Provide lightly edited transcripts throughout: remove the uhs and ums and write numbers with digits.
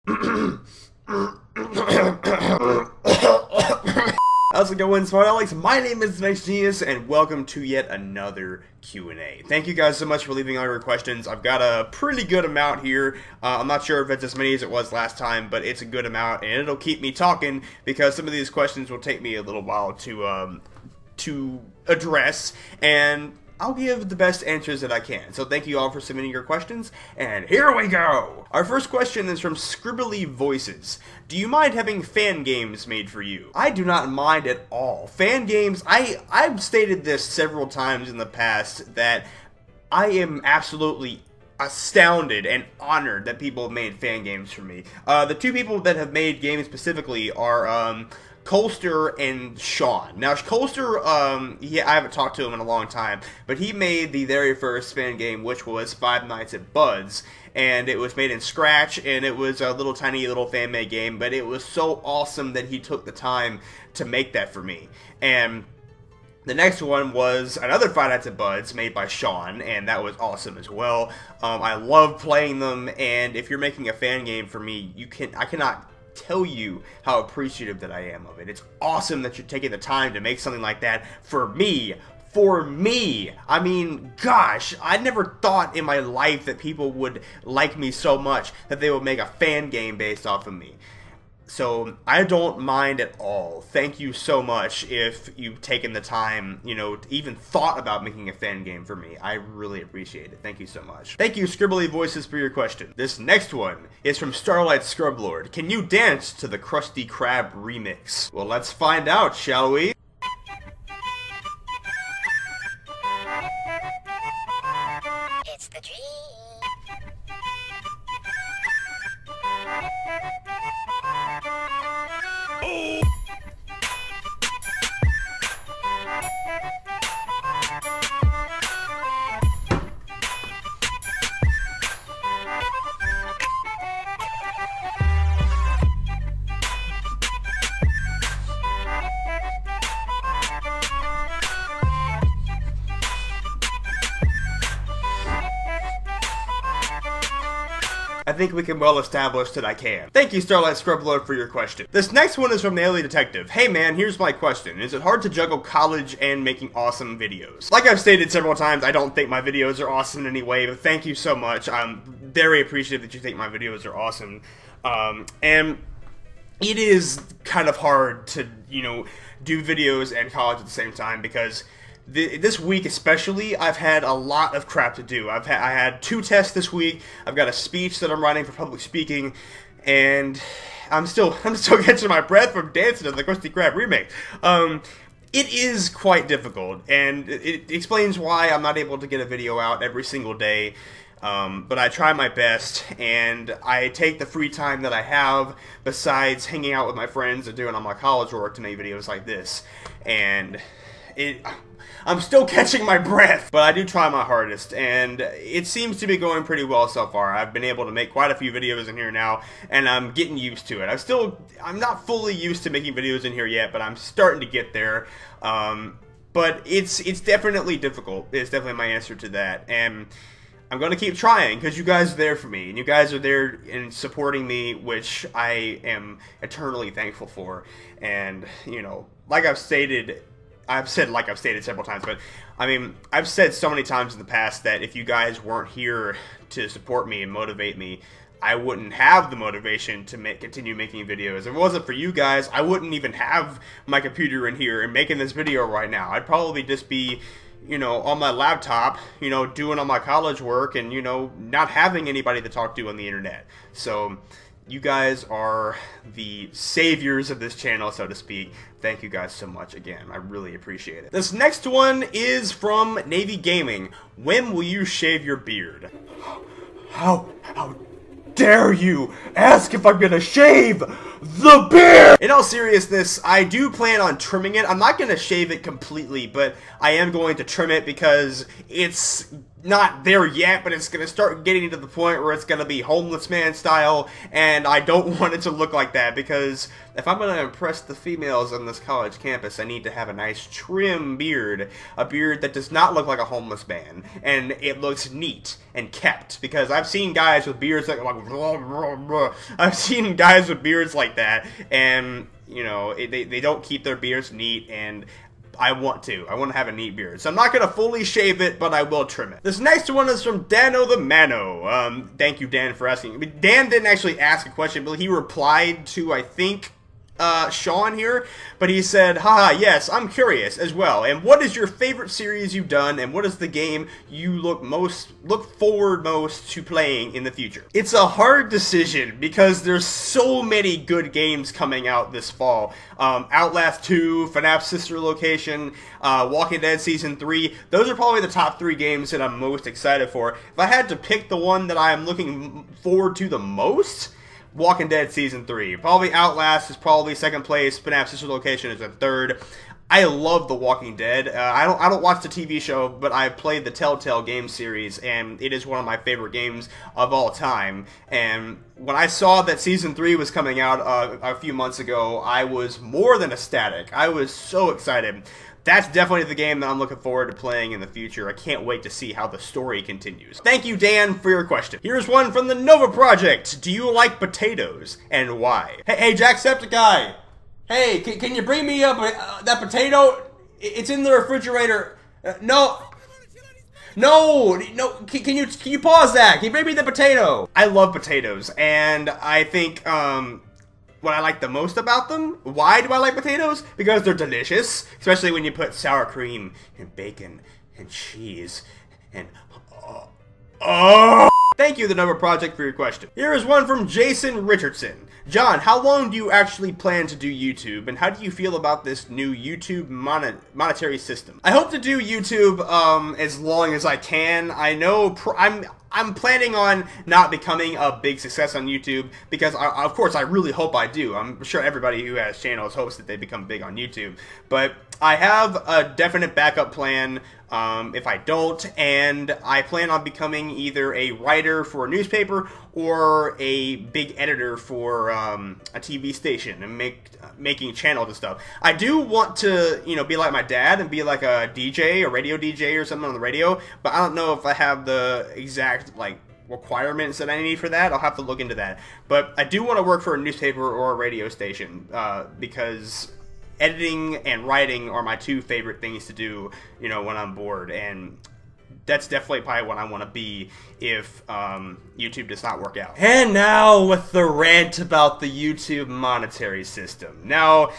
How's it going, Smart Alex? My name is TheNextGenius, and welcome to yet another Q&A. Thank you guys so much for leaving all your questions. I've got a pretty good amount here. I'm not sure if it's as many as it was last time, but it's a good amount, and it'll keep me talking because some of these questions will take me a little while to address, and I'll give the best answers that I can. So thank you all for submitting your questions, and here we go! Our first question is from Scribbly Voices. Do you mind having fan games made for you? I do not mind at all. Fan games, I've stated this several times in the past that I am absolutely astounded and honored that people have made fan games for me. The two people that have made games specifically are Colster and Sean. Now, Colster, I haven't talked to him in a long time, but he made the very first fan game, which was Five Nights at Bud's, and it was made in Scratch, and it was a little tiny little fan-made game, but it was so awesome that he took the time to make that for me. And the next one was another Five Nights at Bud's made by Sean, and that was awesome as well. I love playing them, and if you're making a fan game for me, I cannot tell you how appreciative that I am of it. It's awesome that you're taking the time to make something like that for me. For me! I mean, gosh, I never thought in my life that people would like me so much that they would make a fan game based off of me. So, I don't mind at all. Thank you so much if you've taken the time, even thought about making a fan game for me. I really appreciate it. Thank you so much. Thank you, Scribbly Voices, for your question. This next one is from Starlight Scrublord. Can you dance to the Krusty Krab remix? Well, let's find out, shall we? It's the dream. I think we can well establish that I can. Thank you, Starlight Scrublord, for your question. This next one is from the Alien Detective. Hey man, here's my question. Is it hard to juggle college and making awesome videos? Like I've stated several times, I don't think my videos are awesome in any way, but thank you so much. I'm very appreciative that you think my videos are awesome. And it is kind of hard to, do videos and college at the same time because this week especially, I've had a lot of crap to do. I had 2 tests this week. I've got a speech that I'm writing for public speaking, and I'm still catching my breath from dancing to the Krusty Krab remake. It is quite difficult, and it explains why I'm not able to get a video out every single day. But I try my best, and I take the free time that I have, besides hanging out with my friends and doing all my college work, to make videos like this. And I'm still catching my breath, but I do try my hardest, and it seems to be going pretty well so far. I've been able to make quite a few videos in here now, and I'm getting used to it. I'm not fully used to making videos in here yet, but I'm starting to get there. But it's definitely difficult. It's definitely my answer to that, and I'm going to keep trying, because you guys are there for me, and you guys are there in supporting me, which I am eternally thankful for. And, like I've said several times, but I mean, I've said so many times in the past that if you guys weren't here to support me and motivate me, I wouldn't have the motivation to continue making videos. If it wasn't for you guys, I wouldn't even have my computer in here and making this video right now. I'd probably just be, on my laptop, doing all my college work and, not having anybody to talk to on the internet. So you guys are the saviors of this channel, so to speak. Thank you guys so much again. I really appreciate it. This next one is from Navy Gaming. When will you shave your beard? How dare you ask if I'm gonna shave the beard? In all seriousness, I do plan on trimming it. I'm not gonna shave it completely, but I am going to trim it because it's not there yet, but it's going to start getting to the point where it's going to be homeless man style, and I don't want it to look like that, because if I'm going to impress the females on this college campus, I need to have a nice trim beard, a beard that does not look like a homeless man, and it looks neat and kept, because I've seen guys with beards that are like, I've seen guys with beards like that, and, you know, they don't keep their beards neat, and I want to have a neat beard. So I'm not going to fully shave it, but I will trim it. This next one is from Dano the Mano. Thank you, Dan, for asking. I mean, Dan didn't actually ask a question, but he replied to, I think, Sean here, but he said, haha, yes, I'm curious as well, and what is your favorite series you've done, and what is the game you look forward most to playing in the future? It's a hard decision, because there's so many good games coming out this fall. Outlast 2, FNAF Sister Location, Walking Dead Season 3, those are probably the top 3 games that I'm most excited for. If I had to pick the one that I'm looking forward to the most, Walking Dead Season 3. Probably Outlast is probably second place. FNAF Sister Location is in third. I love The Walking Dead. I don't watch the TV show, but I played the Telltale game series, and it is one of my favorite games of all time. And when I saw that Season 3 was coming out a few months ago, I was more than ecstatic. I was so excited. That's definitely the game that I'm looking forward to playing in the future. I can't wait to see how the story continues. Thank you, Dan, for your question. Here's one from the Nova Project. Do you like potatoes, and why? Hey, Jacksepticeye. Hey, can you bring me up that potato? It's in the refrigerator. No. Can you pause that? Can you bring me the potato? I love potatoes, and I think what I like the most about them. Why do I like potatoes? Because they're delicious, especially when you put sour cream and bacon and cheese and oh. Thank you, The Nova Project, for your question. Here is one from Jason Richardson. John, how long do you actually plan to do YouTube, and how do you feel about this new YouTube monetary system? I hope to do YouTube as long as I can. I know I'm planning on not becoming a big success on YouTube, because of course I really hope I do. I'm sure everybody who has channels hopes that they become big on YouTube, but I have a definite backup plan if I don't, and I plan on becoming either a writer for a newspaper or a big editor for a TV station and making channels and stuff. I do want to, you know, be like my dad and be like a DJ, a radio DJ or something on the radio, but I don't know if I have the exact, like, requirements that I need for that. I'll have to look into that. But I do want to work for a newspaper or a radio station because editing and writing are my two favorite things to do, you know, when I'm bored, and that's definitely probably what I want to be if YouTube does not work out. And now with the rant about the YouTube monetary system. Now,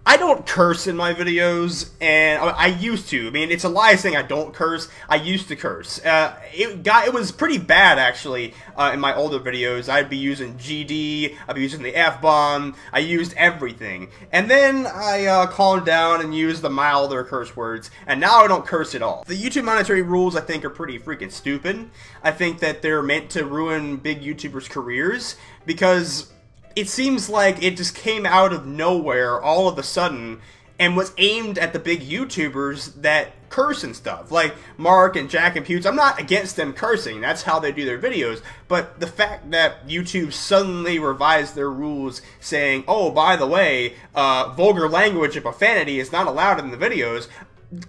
I don't curse in my videos, and I used to. I mean, it's a lie saying I don't curse. I used to curse. It was pretty bad, actually, in my older videos. I'd be using GD, I'd be using the F-bomb, I used everything. And then I calmed down and used the milder curse words, and now I don't curse at all. The YouTube monetary rules, I think, are pretty freaking stupid. I think that they're meant to ruin big YouTubers' careers, because it seems like it just came out of nowhere all of a sudden and was aimed at the big YouTubers that curse and stuff. Like Mark and Jack and Pewds. I'm not against them cursing. That's how they do their videos. But the fact that YouTube suddenly revised their rules saying, oh, by the way, vulgar language and profanity is not allowed in the videos,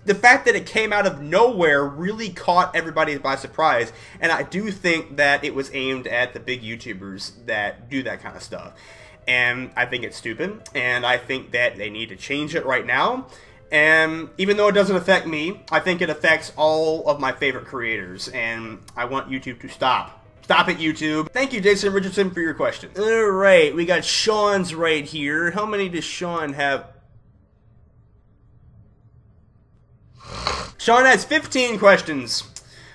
the fact that it came out of nowhere really caught everybody by surprise, and I do think that it was aimed at the big YouTubers that do that kind of stuff. And I think it's stupid, and I think that they need to change it right now. And even though it doesn't affect me, I think it affects all of my favorite creators, and I want YouTube to stop. Stop it, YouTube. Thank you, Jason Richardson, for your question. Alright, we got Sean's right here. How many does Sean have? Sean has 15 questions.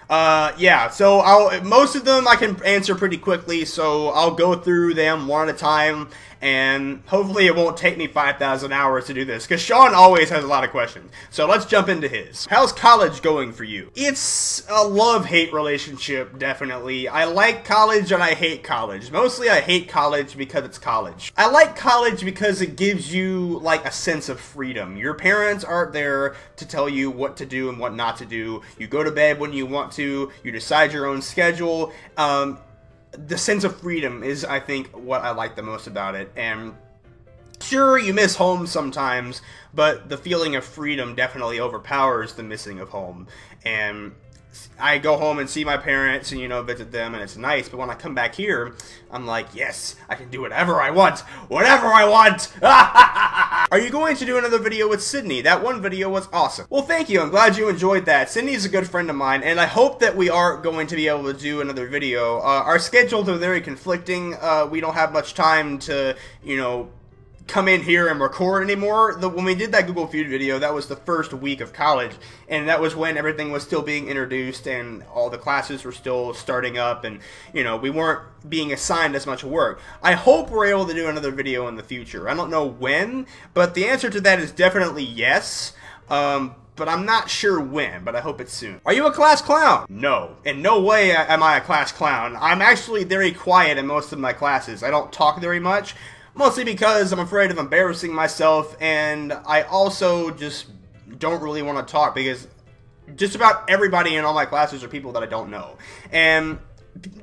Yeah, so most of them I can answer pretty quickly, so I'll go through them one at a time, and hopefully it won't take me 5,000 hours to do this, because Sean always has a lot of questions. So let's jump into his. How's college going for you? It's a love-hate relationship, definitely. I like college and I hate college. Mostly I hate college because it's college. I like college because it gives you, like, a sense of freedom. Your parents aren't there to tell you what to do and what not to do. You go to bed when you want to. You decide your own schedule. The sense of freedom is, I think, what I like the most about it. And sure, you miss home sometimes, but the feeling of freedom definitely overpowers the missing of home. And I go home and see my parents and, you know, visit them, and it's nice, but when I come back here, I'm like, yes, I can do whatever I want! Whatever I want! Are you going to do another video with Sydney? That one video was awesome. Well, thank you. I'm glad you enjoyed that. Sydney's a good friend of mine, and I hope that we are going to be able to do another video. Our schedules are very conflicting. We don't have much time to, you know, come in here and record anymore. When we did that Google Feud video, that was the first week of college, and that was when everything was still being introduced and all the classes were still starting up, and, you know, we weren't being assigned as much work. I hope we're able to do another video in the future. I don't know when, but the answer to that is definitely yes. But I'm not sure when, but I hope it's soon. Are you a class clown? No. In no way am I a class clown. I'm actually very quiet in most of my classes. I don't talk very much. Mostly because I'm afraid of embarrassing myself, and I also just don't really want to talk because just about everybody in all my classes are people that I don't know. And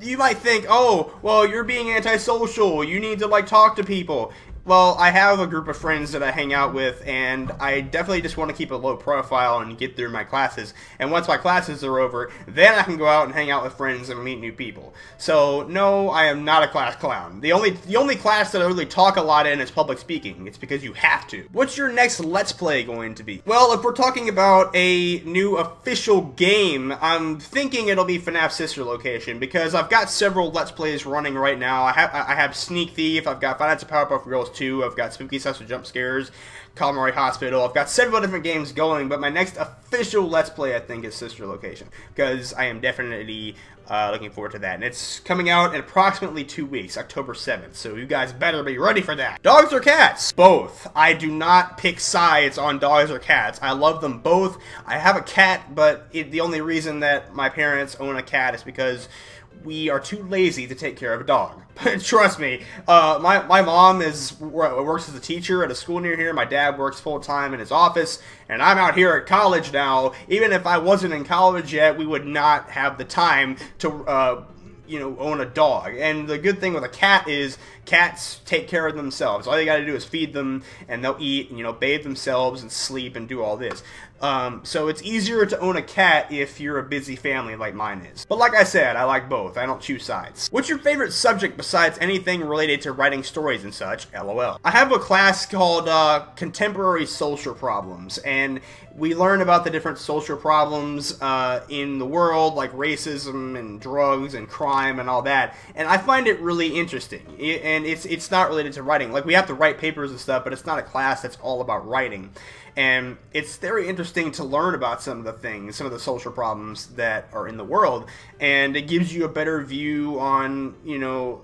you might think, oh, well, you're being antisocial, you need to, like, talk to people. Well, I have a group of friends that I hang out with, and I definitely just want to keep a low profile and get through my classes. And once my classes are over, then I can go out and hang out with friends and meet new people. So, no, I am not a class clown. The only class that I really talk a lot in is public speaking. It's because you have to. What's your next Let's Play going to be? Well, if we're talking about a new official game, I'm thinking it'll be FNAF Sister Location, because I've got several Let's Plays running right now. I have Sneak Thief, I've got Finance of Powerpuff Girls 2, I've got Spooky Session Jump Scares, Calamari Hospital. I've got several different games going, but my next official Let's Play, I think, is Sister Location, because I am definitely looking forward to that. And it's coming out in approximately 2 weeks, October 7th, so you guys better be ready for that. Dogs or cats? Both. I do not pick sides on dogs or cats. I love them both. I have a cat, but the only reason that my parents own a cat is because we are too lazy to take care of a dog. Trust me, my mom works as a teacher at a school near here. My dad works full-time in his office, and I'm out here at college now. Even if I wasn't in college yet, we would not have the time to you know, own a dog. And the good thing with a cat is cats take care of themselves. All you gotta do is feed them, and they'll eat, and, you know, bathe themselves and sleep and do all this. So it's easier to own a cat if you're a busy family like mine is. But like I said, I like both. I don't choose sides. What's your favorite subject besides anything related to writing stories and such? LOL. I have a class called Contemporary Social Problems, and we learn about the different social problems in the world, like racism and drugs and crime and all that. And I find it really interesting. And it's not related to writing. Like, we have to write papers and stuff, but it's not a class that's all about writing. And it's very interesting to learn about some of the things, some of the social problems that are in the world. And it gives you a better view on, you know,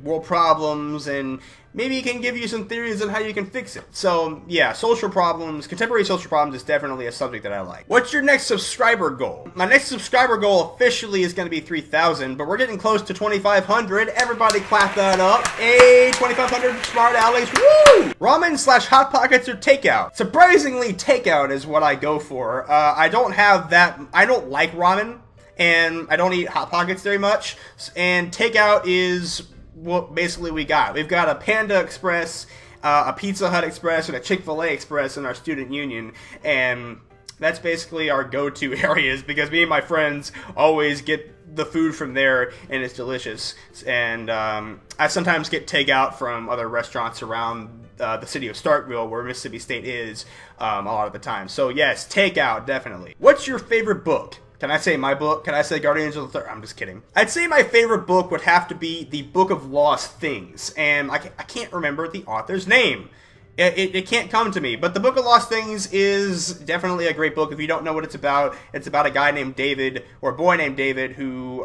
world problems, and maybe it can give you some theories on how you can fix it. So, yeah, social problems, contemporary social problems is definitely a subject that I like. What's your next subscriber goal? My next subscriber goal officially is going to be 3,000, but we're getting close to 2,500. Everybody clap that up. Hey, 2,500 Smart Alecs, woo! Ramen / Hot Pockets or takeout? Surprisingly, takeout is what I go for. I don't like ramen, and I don't eat Hot Pockets very much, and takeout is what basically we got. We've got a Panda Express, a Pizza Hut Express, and a Chick-fil-A Express in our student union, and that's basically our go-to areas because me and my friends always get the food from there, and it's delicious. And I sometimes get takeout from other restaurants around the city of Starkville, where Mississippi State is, a lot of the time. So yes, takeout, definitely. What's your favorite book? Can I say my book? Can I say Guardians of the Third? I'm just kidding. I'd say my favorite book would have to be The Book of Lost Things, and I can't remember the author's name. It can't come to me. But the Book of Lost Things is definitely a great book. If you don't know what it's about a guy named David, or a boy named David, who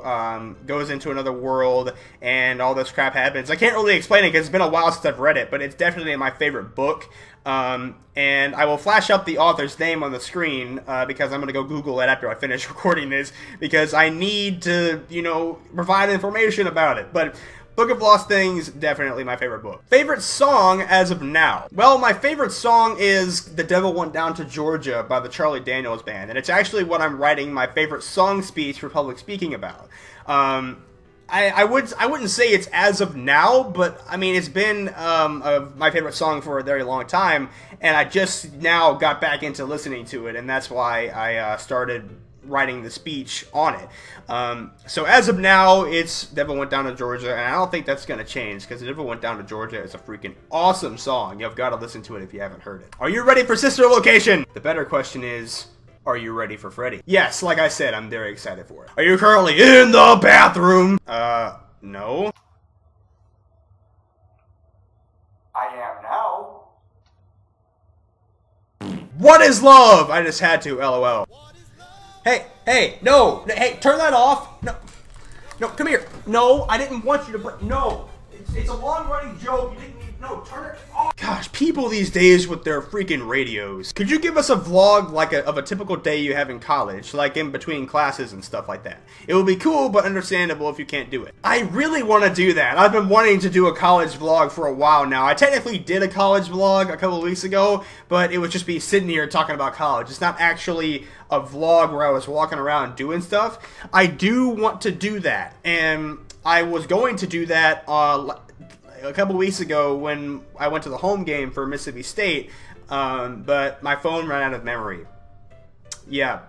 goes into another world and all this crap happens. I can't really explain it because it's been a while since I've read it, but it's definitely my favorite book. And I will flash up the author's name on the screen because I'm going to go Google it after I finish recording this, because I need to, you know, provide information about it. But Book of Lost Things, definitely my favorite book. Favorite song as of now? Well, my favorite song is The Devil Went Down to Georgia by the Charlie Daniels Band, and it's actually what I'm writing my favorite song speech for public speaking about. I wouldn't say it's as of now, but I mean, it's been my favorite song for a very long time, and I just now got back into listening to it, and that's why I started writing the speech on it. So as of now, it's Devil Went Down to Georgia, and I don't think that's going to change, because Devil Went Down to Georgia is a freaking awesome song. You've got to listen to it if you haven't heard it. Are you ready for Sister Location? The better question is, are you ready for Freddy? Yes, like I said, I'm very excited for it. Are you currently in the bathroom? No. I am now. What is love? I just had to, LOL. Hey, no, hey, turn that off. No, come here. No, I didn't want you to, but no. It's a long-running joke. You didn't need, no, turn it off. Gosh, people these days with their freaking radios. Could you give us a vlog like of a typical day you have in college, like in between classes and stuff like that? It would be cool, but understandable if you can't do it. I really want to do that. I've been wanting to do a college vlog for a while now. I technically did a college vlog a couple of weeks ago, but it would just be sitting here talking about college. It's not actually a vlog where I was walking around doing stuff. I do want to do that, and I was going to do that a couple weeks ago when I went to the home game for Mississippi State, but my phone ran out of memory. Yeah,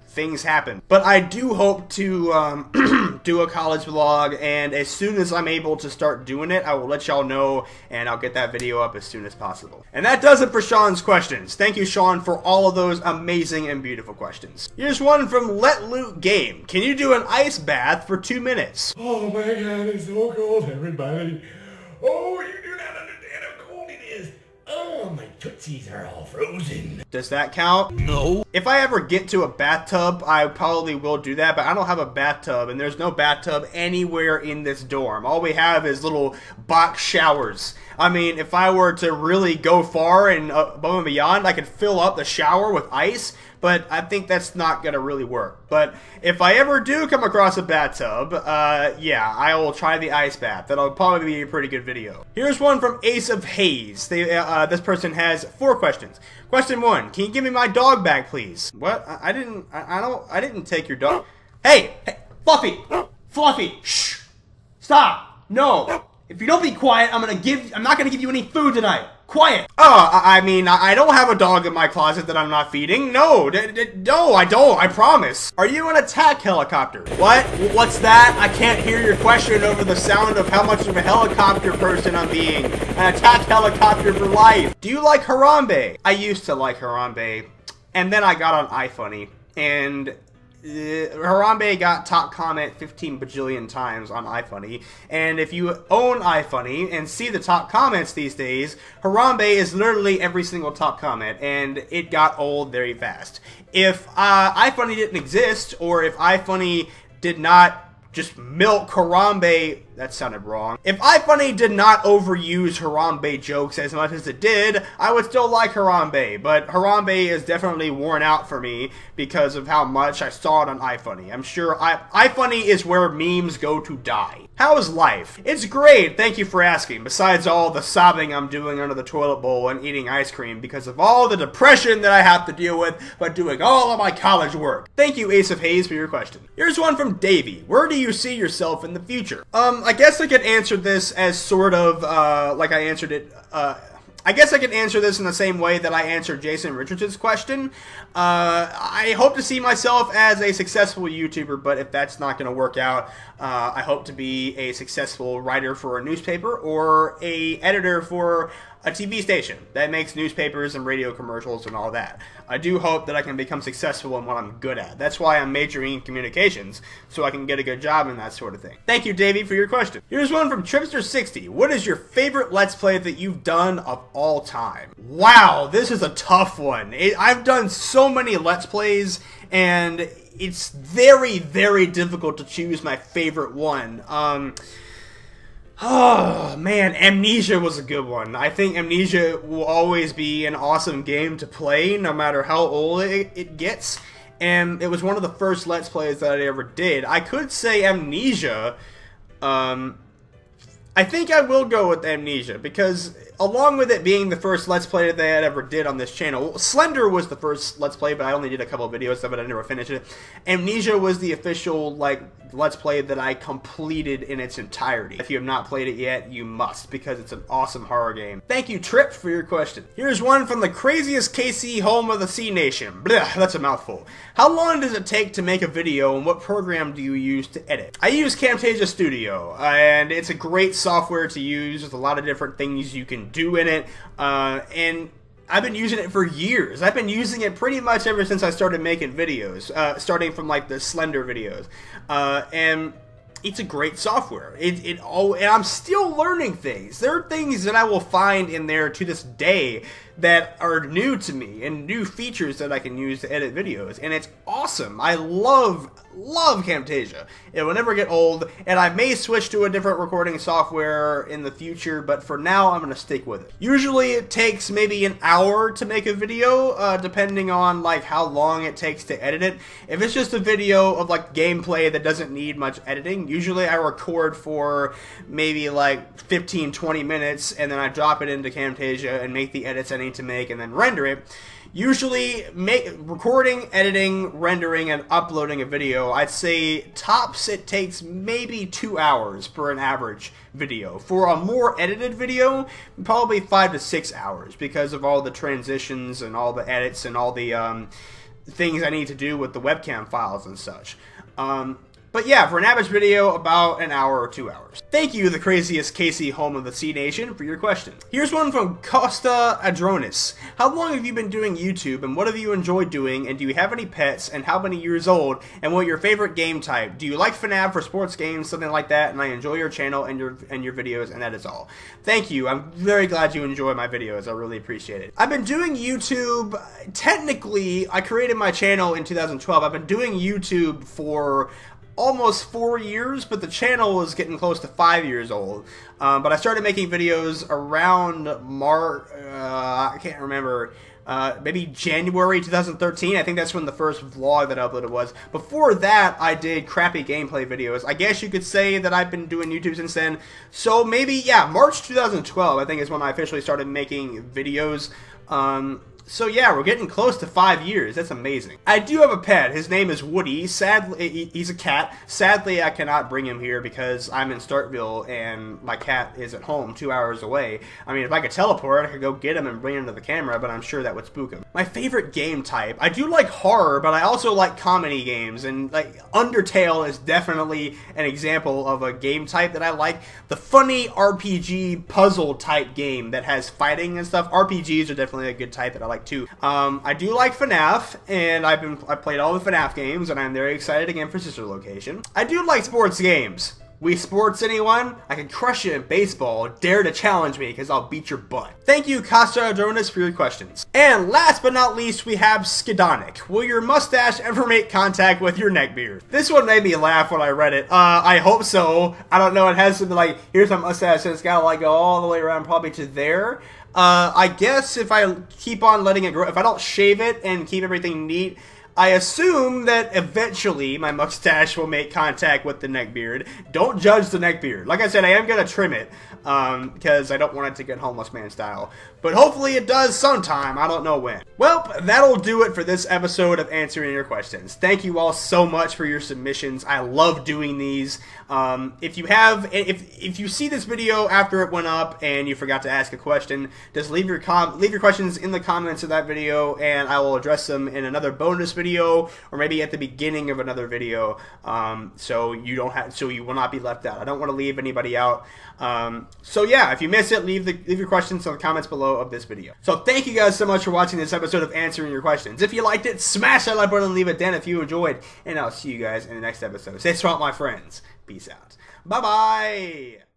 things happen. But I do hope to do a college vlog, and as soon as I'm able to start doing it, I will let y'all know, and I'll get that video up as soon as possible. And that does it for Sean's questions. Thank you, Sean, for all of those amazing and beautiful questions. Here's one from Let Loot Game. Can you do an ice bath for 2 minutes? Oh my god, it's so cold, everybody. Oh, you do not understand how cold it is. Oh, my tootsies are all frozen. Does that count? No. If I ever get to a bathtub, I probably will do that, but I don't have a bathtub, and there's no bathtub anywhere in this dorm. All we have is little box showers. I mean, if I were to really go far and above and beyond, I could fill up the shower with ice, but I think that's not going to really work. But if I ever do come across a bathtub, yeah, I will try the ice bath. That'll probably be a pretty good video. Here's one from Ace of Haze. This person has 4 questions. Question 1, can you give me my dog bag, please? What? I didn't take your dog. Hey, Fluffy, Fluffy, shh, stop, no. If you don't be quiet, I'm not gonna give you any food tonight. Quiet. I mean, I don't have a dog in my closet that I'm not feeding. No, no, I don't. I promise. Are you an attack helicopter? What? What's that? I can't hear your question over the sound of how much of a helicopter person I'm being. An attack helicopter for life. Do you like Harambe? I used to like Harambe, and then I got on iFunny, and Harambe got top comment 15 bajillion times on iFunny, and if you own iFunny and see the top comments these days, Harambe is literally every single top comment, and it got old very fast. If iFunny didn't exist, or if iFunny did not just milk Harambe, that sounded wrong. If iFunny did not overuse Harambe jokes as much as it did, I would still like Harambe, but Harambe is definitely worn out for me because of how much I saw it on iFunny. I'm sure iFunny is where memes go to die. How is life? It's great, thank you for asking, besides all the sobbing I'm doing under the toilet bowl and eating ice cream because of all the depression that I have to deal with by doing all of my college work. Thank you, Ace of Haze, for your question. Here's one from Davey. Where do you see yourself in the future? I guess I could answer this as sort of, like I answered it, I guess I could answer this in the same way that I answered Jason Richardson's question. I hope to see myself as a successful YouTuber, but if that's not going to work out, I hope to be a successful writer for a newspaper or a editor for a TV station that makes newspapers and radio commercials and all that. I do hope that I can become successful in what I'm good at. That's why I'm majoring in communications, so I can get a good job and that sort of thing. Thank you, Davey, for your question. Here's one from Tripster60. What is your favorite Let's Play that you've done of all time? Wow, this is a tough one. I've done so many Let's Plays, and it's very, very difficult to choose my favorite one. Oh, man, Amnesia was a good one. I think Amnesia will always be an awesome game to play, no matter how old it gets. And it was one of the first Let's Plays that I ever did. I could say Amnesia. I think I will go with Amnesia, because along with it being the first Let's Play that I ever did on this channel, Slender was the first Let's Play, but I only did a couple of videos of it, I never finished it. Amnesia was the official, like, Let's Play that I completed in its entirety. If you have not played it yet, you must, because it's an awesome horror game. Thank you, Trip, for your question. Here's one from the craziest KC, home of the C Nation. Blah, that's a mouthful. How long does it take to make a video, and what program do you use to edit? I use Camtasia Studio, and it's a great software to use. There's a lot of different things you can do in it, and I've been using it for years. I've been using it pretty much ever since I started making videos, starting from like the Slender videos, and it's a great software. And I'm still learning things. There are things that I will find in there to this day that are new to me and new features that I can use to edit videos, and it's awesome. I love Camtasia. It will never get old, and I may switch to a different recording software in the future, but for now I'm going to stick with it. Usually it takes maybe an hour to make a video, depending on like how long it takes to edit it. If it's just a video of like gameplay that doesn't need much editing, usually I record for maybe like 15-20 minutes, and then I drop it into Camtasia and make the edits I need to make and then render it. Usually recording, editing, rendering, and uploading a video, I'd say tops it takes maybe 2 hours for an average video. For a more edited video, probably 5 to 6 hours, because of all the transitions and all the edits and all the things I need to do with the webcam files and such. But yeah, for an average video, about an hour or 2 hours. Thank you, the craziest KC, home of the C Nation, for your question. Here's one from Costa Adronis. How long have you been doing YouTube, and what have you enjoyed doing, and do you have any pets, and how many years old, and what your favorite game type? Do you like FNAF or sports games, something like that? And I enjoy your channel and your videos, and that is all. Thank you. I'm very glad you enjoy my videos. I really appreciate it. I've been doing YouTube, technically, I created my channel in 2012. I've been doing YouTube for almost 4 years, but the channel was getting close to 5 years old. But I started making videos around I can't remember, maybe January 2013. I think that's when the first vlog that I uploaded was. Before that, I did crappy gameplay videos. I guess you could say that I've been doing YouTube since then. So maybe, yeah, March 2012, I think, is when I officially started making videos. So yeah, we're getting close to 5 years. That's amazing. I do have a pet. His name is Woody. Sadly, he's a cat. Sadly, I cannot bring him here because I'm in Starkville and my cat is at home 2 hours away. I mean, if I could teleport, I could go get him and bring him to the camera, but I'm sure that would spook him. My favorite game type. I do like horror, but I also like comedy games, and like Undertale is definitely an example of a game type that I like. The funny RPG puzzle type game that has fighting and stuff. RPGs are definitely a good type that I like too. I do like FNAF, and I've played all the FNAF games, and I'm very excited again for Sister Location. I do like sports games. Wii Sports, anyone? I can crush you in baseball. Dare to challenge me, because I'll beat your butt. Thank you, Costa Adronis, for your questions. And last but not least, we have Skidonic. Will your mustache ever make contact with your neckbeard? This one made me laugh when I read it. I hope so. I don't know, it has something like, here's my mustache, and it's gotta like go all the way around probably to there. I guess if I keep on letting it grow, if I don't shave it and keep everything neat, I assume that eventually my mustache will make contact with the neckbeard. Don't judge the neckbeard. Like I said, I am going to trim it because I don't want it to get homeless man style. But hopefully it does sometime. I don't know when. Well, that'll do it for this episode of Answering Your Questions. Thank you all so much for your submissions. I love doing these. If you see this video after it went up and you forgot to ask a question, just leave your questions in the comments of that video, and I will address them in another bonus video video or maybe at the beginning of another video, so you will not be left out. I don't want to leave anybody out. So yeah, if you miss it, leave your questions in the comments below of this video. So thank you guys so much for watching this episode of Answering Your Questions. If you liked it, smash that like button and leave a dent if you enjoyed, and I'll see you guys in the next episode. Stay strong, my friends. Peace out. Bye bye.